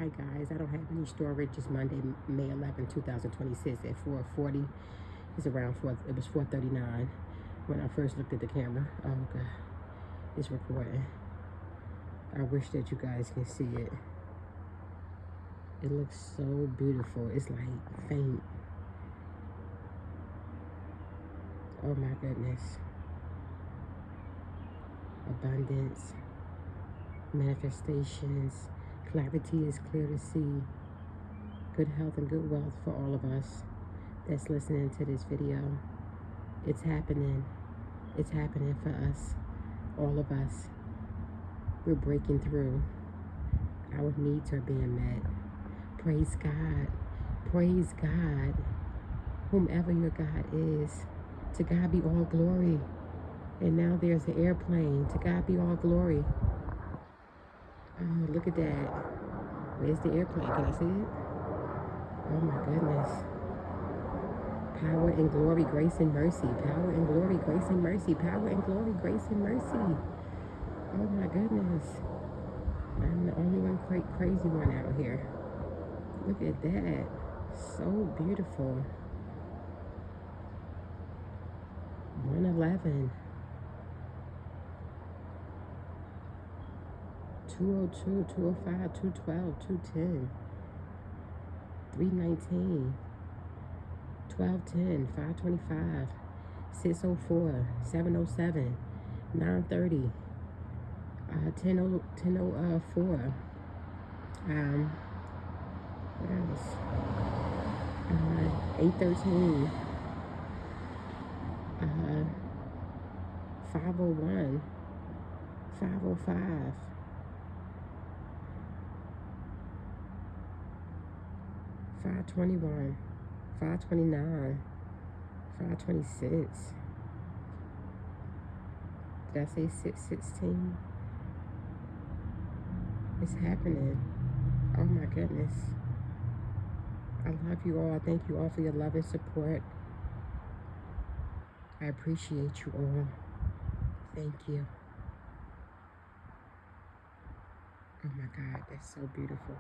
Hi guys, I don't have any storage. It's Monday, May 11, 2026 at 4:40. It's around 4, it was 4:39 when I first looked at the camera. Oh God, it's recording. I wish that you guys can see it. It looks so beautiful. It's like faint. Oh my goodness. Abundance, manifestations, clarity is clear to see. Good health and good wealth for all of us that's listening to this video. It's happening. It's happening for us, all of us. We're breaking through. Our needs are being met. Praise God. Praise God. Whomever your God is, to God be all glory. And now there's an airplane. To God be all glory. Oh, look at that. Where's the airplane? Can I see it? Oh my goodness. Power and glory, grace and mercy. Power and glory, grace and mercy. Power and glory, grace and mercy. Oh my goodness. I'm the only one crazy one out here. Look at that. So beautiful. 111. 202, 205, 212, 210. 319. 1210, 525, 604, 707, 930, 1004, what else? 813, 501, 505, 521, 529, 526. Did I say 616? It's happening. Oh my goodness. I love you all. I thank you all for your love and support. I appreciate you all. Thank you. Oh my God, that's so beautiful.